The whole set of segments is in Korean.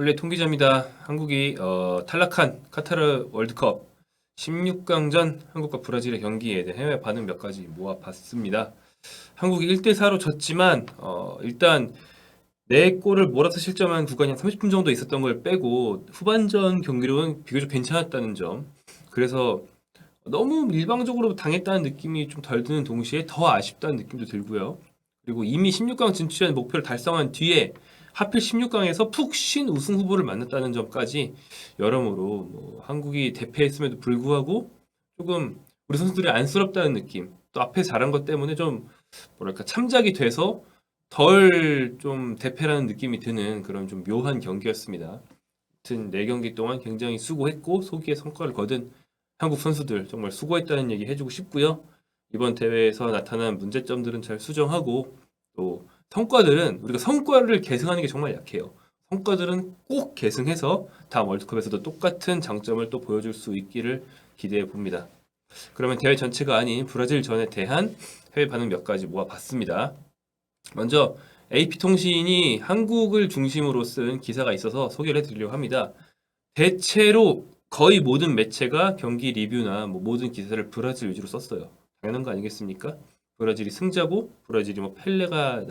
폴리의 통기자입니다. 한국이 탈락한 카타르 월드컵 16강전 한국과 브라질의 경기에 대해 해외 반응 몇 가지 모아봤습니다. 한국이 1대4로 졌지만 일단 4골을 몰아서 실점한 구간이 한 30분 정도 있었던 걸 빼고 후반전 경기력은 비교적 괜찮았다는 점. 그래서 너무 일방적으로 당했다는 느낌이 좀 덜 드는 동시에 더 아쉽다는 느낌도 들고요. 그리고 이미 16강 진출한 목표를 달성한 뒤에 하필 16강에서 푹 쉰 우승 후보를 만났다는 점까지 여러모로 한국이 대패했음에도 불구하고 조금 우리 선수들이 안쓰럽다는 느낌, 또 앞에 잘한 것 때문에 좀 뭐랄까 참작이 돼서 덜 좀 대패라는 느낌이 드는 그런 좀 묘한 경기였습니다. 아무튼 4경기 동안 굉장히 수고했고 소기의 성과를 거둔 한국 선수들 정말 수고했다는 얘기 해주고 싶고요. 이번 대회에서 나타난 문제점들은 잘 수정하고 또 성과들은 우리가 성과를 계승하는 게 정말 약해요. 성과들은 꼭 계승해서 다음 월드컵에서도 똑같은 장점을 또 보여줄 수 있기를 기대해 봅니다. 그러면 대회 전체가 아닌 브라질전에 대한 해외 반응 몇 가지 모아봤습니다. 먼저 AP통신이 한국을 중심으로 쓴 기사가 있어서 소개를 해드리려고 합니다. 대체로 거의 모든 매체가 경기 리뷰나 모든 기사를 브라질 위주로 썼어요. 당연한 거 아니겠습니까? 브라질이 승자고 브라질이 펠레가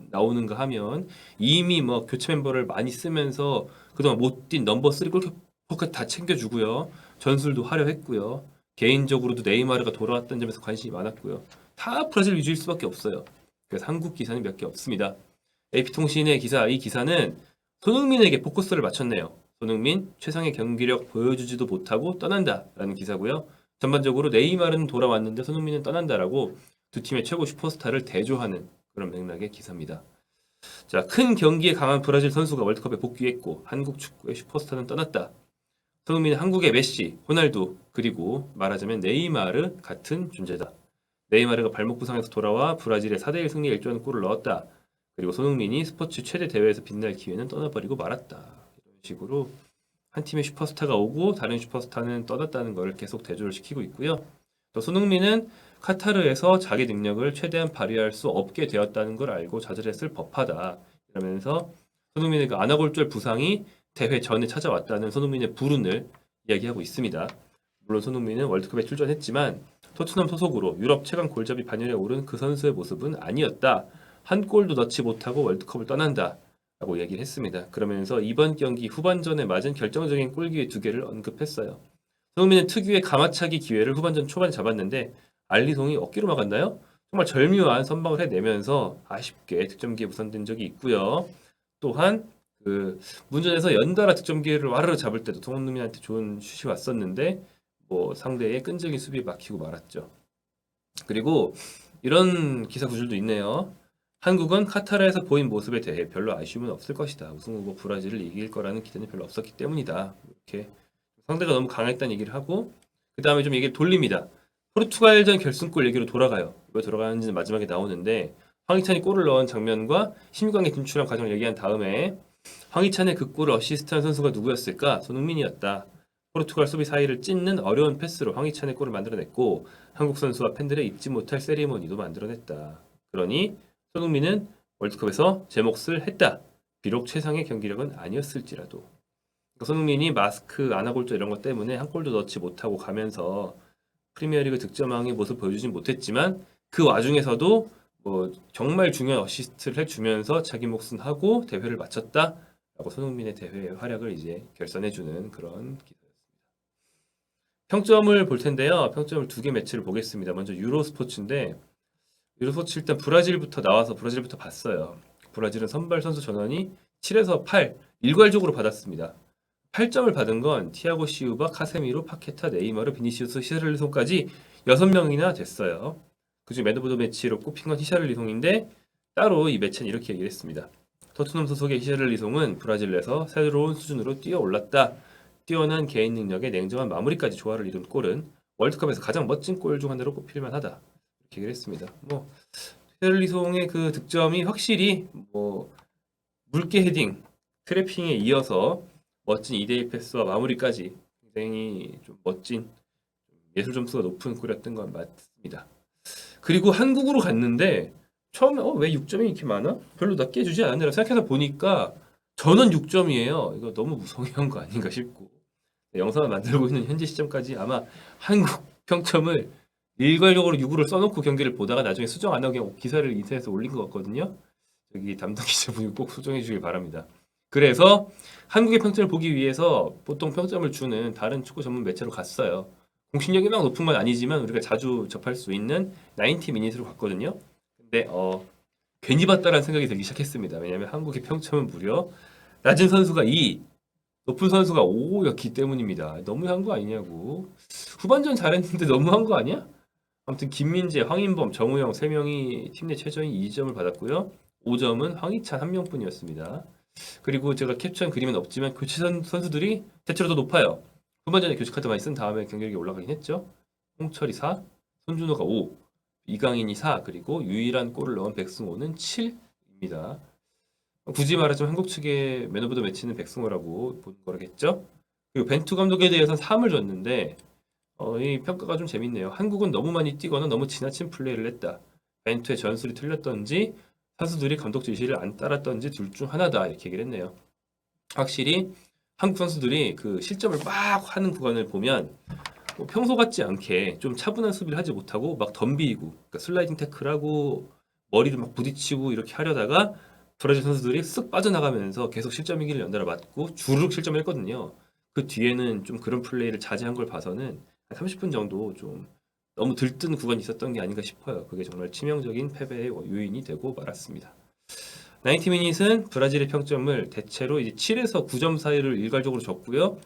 나오는가 하면 이미 교체 멤버를 많이 쓰면서 그동안 못 뛴 넘버 3 골키퍼까지 다 챙겨주고요. 전술도 화려했고요. 개인적으로도 네이마르가 돌아왔다는 점에서 관심이 많았고요. 다 브라질 위주일 수밖에 없어요. 그래서 한국 기사는 몇 개 없습니다. AP통신의 기사, 이 기사는 손흥민에게 포커스를 맞췄네요. 손흥민 최상의 경기력 보여주지도 못하고 떠난다라는 기사고요. 전반적으로 네이마르는 돌아왔는데 손흥민은 떠난다라고 두 팀의 최고 슈퍼스타를 대조하는 그런 맥락의 기사입니다. 자, 큰 경기에 강한 브라질 선수가 월드컵에 복귀했고 한국 축구의 슈퍼스타는 떠났다. 손흥민은 한국의 메시, 호날두, 그리고 말하자면 네이마르 같은 존재다. 네이마르가 발목 부상에서 돌아와 브라질의 4대1 승리에 일조하는 골을 넣었다. 그리고 손흥민이 스포츠 최대 대회에서 빛날 기회는 떠나버리고 말았다. 이런 식으로 한 팀의 슈퍼스타가 오고 다른 슈퍼스타는 떠났다는 것을 계속 대조를 시키고 있고요. 또 손흥민은 카타르에서 자기 능력을 최대한 발휘할 수 없게 되었다는 걸 알고 좌절했을 법하다. 이러면서 손흥민의 그 아나골절 부상이 대회 전에 찾아왔다는 손흥민의 불운을 이야기하고 있습니다. 물론 손흥민은 월드컵에 출전했지만 토트넘 소속으로 유럽 최강 골잡이 반열에 오른 그 선수의 모습은 아니었다. 한 골도 넣지 못하고 월드컵을 떠난다. 라고 얘기를 했습니다. 그러면서 이번 경기 후반전에 맞은 결정적인 골기회 2개를 언급했어요. 손흥민은 특유의 가마차기 기회를 후반전 초반에 잡았는데 알리송이 어깨로 막았나요? 정말 절묘한 선방을 해내면서 아쉽게 득점기에 무산된 적이 있고요. 또한 그 문전에서 연달아 득점기회를 와르르 잡을 때도 손흥민한테 좋은 슛이 왔었는데 상대의 끈질긴 수비에 막히고 말았죠. 그리고 이런 기사 구절도 있네요. 한국은 카타르에서 보인 모습에 대해 별로 아쉬움은 없을 것이다. 우승 후보 브라질을 이길 거라는 기대는 별로 없었기 때문이다. 이렇게 상대가 너무 강했다는 얘기를 하고 그 다음에 좀 얘기를 돌립니다. 포르투갈전 결승골 얘기로 돌아가요. 왜 돌아가는지는 마지막에 나오는데 황희찬이 골을 넣은 장면과 16강에 진출한 과정을 얘기한 다음에 황희찬의 그 골을 어시스트한 선수가 누구였을까? 손흥민이었다. 포르투갈 수비 사이를 찢는 어려운 패스로 황희찬의 골을 만들어냈고 한국 선수와 팬들의 잊지 못할 세리머니도 만들어냈다. 그러니 손흥민은 월드컵에서 제 몫을 했다. 비록 최상의 경기력은 아니었을지라도. 그러니까 손흥민이 마스크 아나골절 이런 것 때문에 한 골도 넣지 못하고 가면서 프리미어리그 득점왕의 모습을 보여주진 못했지만 그 와중에서도 정말 중요한 어시스트를 해주면서 자기 몫은 하고 대회를 마쳤다라고 손흥민의 대회 활약을 이제 결산해주는 그런 기사였습니다. 평점을 볼 텐데요. 평점을 2개 매치를 보겠습니다. 먼저 유로스포츠인데 유로스포츠 일단 브라질부터 나와서 브라질부터 봤어요. 브라질은 선발 선수 전원이 7에서 8 일괄적으로 받았습니다. 8점을 받은 건 티아고 시우바, 카세미로, 파케타, 네이마르, 비니시우스, 히샤를리송까지 6명이나 됐어요. 그중 맨 오브 더 매치로 꼽힌 건 히샤를리송인데 따로 이 매체는 이렇게 얘기를 했습니다. 토트넘 소속의 히샤를리송은 브라질 내에서 새로운 수준으로 뛰어올랐다. 뛰어난 개인 능력에 냉정한 마무리까지 조화를 이룬 골은 월드컵에서 가장 멋진 골 중 하나로 꼽힐 만하다. 이렇게 얘기를 했습니다. 히샤를리송의 그 득점이 확실히 물개 헤딩, 트래핑에 이어서 멋진 2대1 패스와 마무리까지 굉장히 좀 멋진 예술 점수가 높은 골이었던 건 맞습니다. 그리고 한국으로 갔는데 처음에 왜 6점이 이렇게 많아? 별로 낮게 주지 않았네라고 생각해서 보니까 전원 6점이에요. 이거 너무 무성의한 거 아닌가 싶고 영상을 만들고 있는 현재 시점까지 아마 한국 평점을 일괄적으로 6으로 써놓고 경기를 보다가 나중에 수정 안 하고 그냥 기사를 인터넷에 올린 것 같거든요. 여기 담당 기자분이 꼭 수정해 주길 바랍니다. 그래서 한국의 평점을 보기 위해서 보통 평점을 주는 다른 축구 전문 매체로 갔어요. 공신력이 막 높은 건 아니지만 우리가 자주 접할 수 있는 90 미닛으로 갔거든요. 근데 괜히 봤다라는 생각이 들기 시작했습니다. 왜냐하면 한국의 평점은 무려 낮은 선수가 2, 높은 선수가 5였기 때문입니다. 너무한 거 아니냐고. 후반전 잘했는데 너무한 거 아니야? 아무튼 김민재, 황인범, 정우영 3명이 팀 내 최저인 2점을 받았고요. 5점은 황희찬 1명뿐이었습니다. 그리고 제가 캡처한 그림은 없지만 교체 선수들이 대체로 더 높아요. 후반전에 교체 카드 많이 쓴 다음에 경기력이 올라가긴 했죠. 홍철이 4, 손준호가 5, 이강인이 4, 그리고 유일한 골을 넣은 백승호는 7입니다. 굳이 말하자면 한국 측의 맨 오브 더 매치는 백승호라고 보는 거라겠죠. 그리고 벤투 감독에 대해서는 3을 줬는데 이 평가가 좀 재밌네요. 한국은 너무 많이 뛰거나 너무 지나친 플레이를 했다. 벤투의 전술이 틀렸던지 선수들이 감독 지시를 안 따랐던지 둘 중 하나다 이렇게 얘기를 했네요. 확실히 한국 선수들이 그 실점을 막 하는 구간을 보면 평소 같지 않게 좀 차분한 수비를 하지 못하고 막 덤비고 그러니까 슬라이딩 태클하고 머리를 막 부딪히고 이렇게 하려다가 브라질 선수들이 쓱 빠져나가면서 계속 실점 위기를 연달아 맞고 주르륵 실점을 했거든요. 그 뒤에는 좀 그런 플레이를 자제한 걸 봐서는 한 30분 정도 좀 너무 들뜬 구간이 있었던 게 아닌가 싶어요. 그게 정말 치명적인 패배의 요인이 되고 말았습니다. 90 미닛은 브라질의 평점을 대체로 이제 7에서 9점 사이를 일괄적으로 줬고요.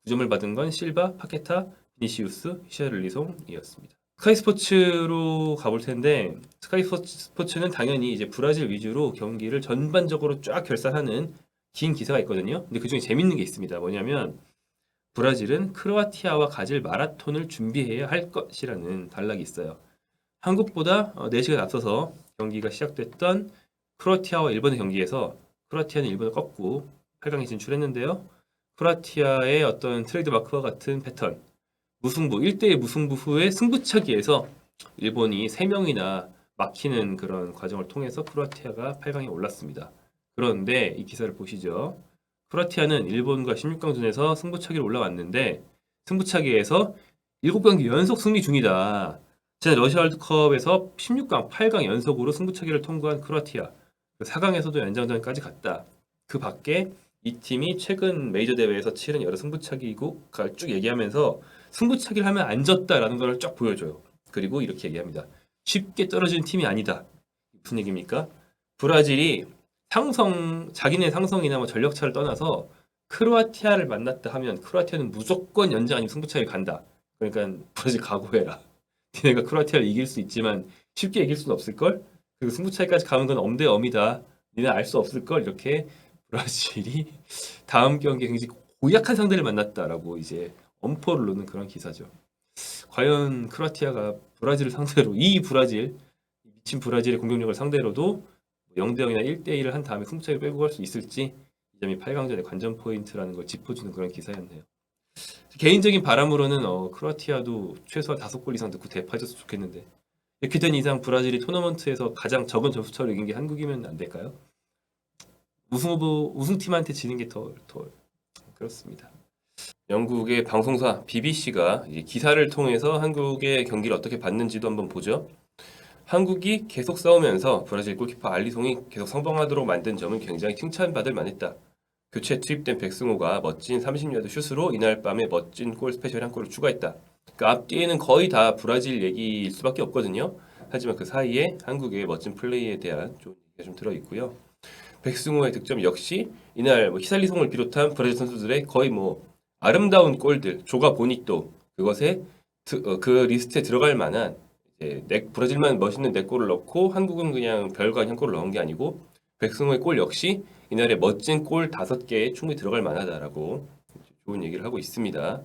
9점을 받은 건 실바, 파케타, 비니시우스, 히샤를리송이었습니다. 스카이 스포츠로 가볼 텐데 스카이 스포츠는 당연히 이제 브라질 위주로 경기를 전반적으로 쫙 결산하는 긴 기사가 있거든요. 근데 그중에 재밌는 게 있습니다. 뭐냐면 브라질은 크로아티아와 가질 마라톤을 준비해야 할 것이라는 단락이 있어요. 한국보다 4시간 앞서서 경기가 시작됐던 크로아티아와 일본의 경기에서 크로아티아는 일본을 꺾고 8강에 진출했는데요. 크로아티아의 어떤 트레이드 마크와 같은 패턴, 무승부, 1대1 무승부 후에 승부차기에서 일본이 3명이나 막히는 그런 과정을 통해서 크로아티아가 8강에 올랐습니다. 그런데 이 기사를 보시죠. 크로아티아는 일본과 16강전에서 승부차기로 올라왔는데 승부차기에서 7경기 연속 승리 중이다. 지난 러시아 월드컵에서 16강, 8강 연속으로 승부차기를 통과한 크로아티아. 4강에서도 연장전까지 갔다. 그 밖에 이 팀이 최근 메이저 대회에서 치른 여러 승부차기고 쭉 얘기하면서 승부차기를 하면 안 졌다라는 걸 쫙 보여줘요. 그리고 이렇게 얘기합니다. 쉽게 떨어지는 팀이 아니다. 무슨 얘기입니까? 브라질이 자기네 상성이나 뭐 전력차를 떠나서 크로아티아를 만났다 하면 크로아티아는 무조건 연장 아니면 승부차기 간다. 그러니까 브라질 각오해라. 니네가 크로아티아를 이길 수 있지만 쉽게 이길 수는 없을걸? 그리고 승부차기까지 가는 건 엄대엄이다. 니네 알 수 없을걸? 이렇게 브라질이 다음 경기에 굉장히 고약한 상대를 만났다라고 이제 엄포를 놓는 그런 기사죠. 과연 크로아티아가 브라질을 상대로 이 브라질 미친 브라질의 공격력을 상대로도 0대 0이나 1대 1을 한 다음에 승부차기를 끌고 갈 수 있을지 이 점이 8강전의 관전 포인트라는 걸 짚어주는 그런 기사였네요. 개인적인 바람으로는 크로아티아도 최소한 5골 이상 넣고 대파해줬으면 좋겠는데 이렇게 된 이상 브라질이 토너먼트에서 가장 적은 점수차로 이긴 게 한국이면 안 될까요? 우승팀한테 지는 게 더 그렇습니다. 영국의 방송사 BBC가 기사를 통해서 한국의 경기를 어떻게 봤는지도 한번 보죠. 한국이 계속 싸우면서 브라질 골키퍼 알리송이 계속 성공하도록 만든 점은 굉장히 칭찬받을 만했다. 교체 투입된 백승호가 멋진 30야드 슛으로 이날 밤에 멋진 골 스페셜 한 골을 추가했다. 그 앞뒤에는 거의 다 브라질 얘기일 수밖에 없거든요. 하지만 그 사이에 한국의 멋진 플레이에 대한 좀 얘기가 좀 들어있고요. 백승호의 득점 역시 이날 히살리송을 비롯한 브라질 선수들의 거의 아름다운 골들, 조가 보니또 그것에 그 리스트에 들어갈 만한 브라질만 멋있는 4골을 넣고 한국은 그냥 별거 아닌 한 골을 넣은 게 아니고 백승호의 골 역시 이날의 멋진 골 5개에 충분히 들어갈 만하다라고 좋은 얘기를 하고 있습니다.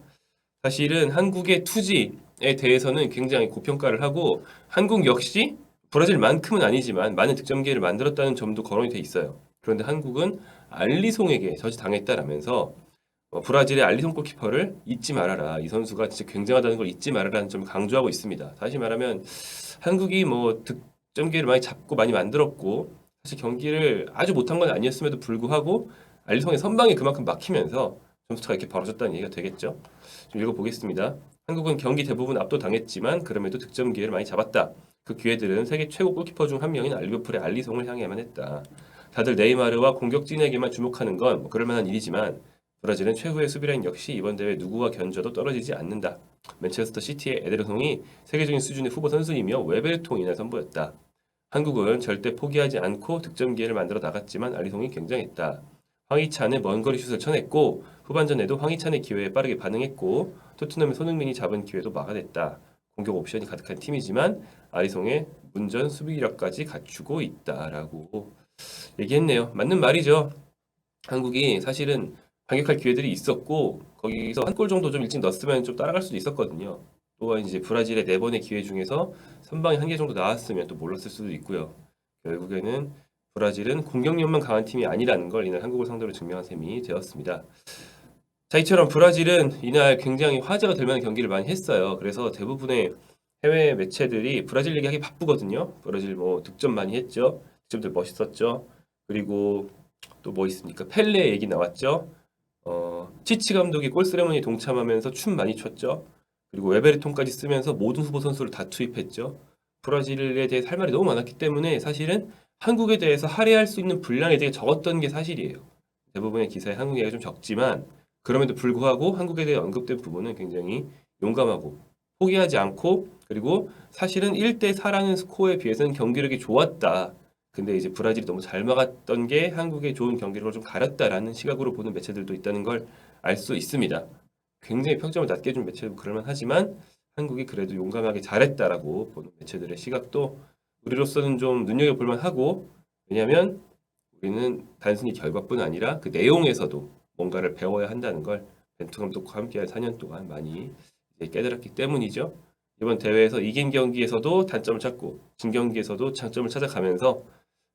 사실은 한국의 투지에 대해서는 굉장히 고평가를 하고 한국 역시 브라질만큼은 아니지만 많은 득점 기회를 만들었다는 점도 거론이 돼 있어요. 그런데 한국은 알리송에게 저지당했다라면서 브라질의 알리송 골키퍼를 잊지 말아라. 이 선수가 진짜 굉장하다는 걸 잊지 말아라는 점을 강조하고 있습니다. 다시 말하면 한국이 득점 기회를 많이 잡고 많이 만들었고 사실 경기를 아주 못한 건 아니었음에도 불구하고 알리송의 선방이 그만큼 막히면서 점수차가 이렇게 벌어졌다는 얘기가 되겠죠. 좀 읽어보겠습니다. 한국은 경기 대부분 압도당했지만 그럼에도 득점 기회를 많이 잡았다. 그 기회들은 세계 최고 골키퍼 중 한 명인 리버풀의 알리송을 향해야만 했다. 다들 네이마르와 공격진에게만 주목하는 건 뭐 그럴만한 일이지만 브라질은 최후의 수비라인 역시 이번 대회 누구와 견져도 떨어지지 않는다. 맨체스터 시티의 에데르송이 세계적인 수준의 후보 선수이며 웨베르통이 이날 선보였다. 한국은 절대 포기하지 않고 득점 기회를 만들어 나갔지만 알리송이 굉장했다. 황희찬의 먼거리 슛을 쳐냈고 후반전에도 황희찬의 기회에 빠르게 반응했고 토트넘의 손흥민이 잡은 기회도 막아냈다. 공격 옵션이 가득한 팀이지만 아리송의 문전 수비력까지 갖추고 있다라고 얘기했네요. 맞는 말이죠. 한국이 사실은 반격할 기회들이 있었고 거기서 한 골 정도 좀 일찍 넣었으면 좀 따라갈 수도 있었거든요. 또한 이제 브라질의 4번의 기회 중에서 선방이 1개 정도 나왔으면 또 몰랐을 수도 있고요. 결국에는 브라질은 공격력만 강한 팀이 아니라는 걸 이날 한국을 상대로 증명한 셈이 되었습니다. 자, 이처럼 브라질은 이날 굉장히 화제가 될 만한 경기를 많이 했어요. 그래서 대부분의 해외 매체들이 브라질 얘기하기 바쁘거든요. 브라질 뭐 득점 많이 했죠. 득점들 멋있었죠. 그리고 또 뭐 있습니까? 펠레 얘기 나왔죠. 치치 감독이 골 세레머니에 동참하면서 춤 많이 췄죠. 그리고 웨베르통까지 쓰면서 모든 후보 선수를 다 투입했죠. 브라질에 대해 할 말이 너무 많았기 때문에 사실은 한국에 대해서 할애할 수 있는 분량이 되게 적었던 게 사실이에요. 대부분의 기사에 한국 얘기가 좀 적지만 그럼에도 불구하고 한국에 대해 언급된 부분은 굉장히 용감하고 포기하지 않고 그리고 사실은 1대4라는 스코어에 비해서는 경기력이 좋았다. 근데 이제 브라질이 너무 잘 막았던 게 한국의 좋은 경기력을 좀 가렸다라는 시각으로 보는 매체들도 있다는 걸 알 수 있습니다. 굉장히 평점을 낮게 준 매체도 그럴만하지만 한국이 그래도 용감하게 잘했다라고 보는 매체들의 시각도 우리로서는 좀 눈여겨볼 만하고 왜냐하면 우리는 단순히 결과뿐 아니라 그 내용에서도 뭔가를 배워야 한다는 걸 벤투 감독과 함께한 4년 동안 많이 이제 깨달았기 때문이죠. 이번 대회에서 이긴 경기에서도 단점을 찾고 진 경기에서도 장점을 찾아가면서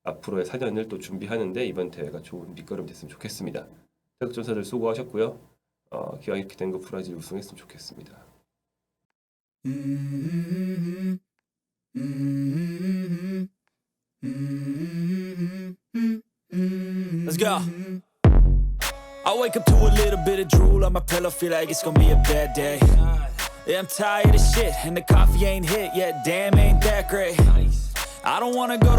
앞으로의 4년을 또 준비하는데 이번 대회가 좋은 밑거름 됐으면 좋겠습니다. 태극전사들 수고하셨고요. 기왕 이렇게 된 거 브라질 우승했으면 좋겠습니다. Let's go. I wake up to a little bit of drool on my pillow, feel like it's gonna be a bad day. Yeah, I'm tired of shit, and the coffee ain't hit yet, damn, ain't that great. I don't wanna go to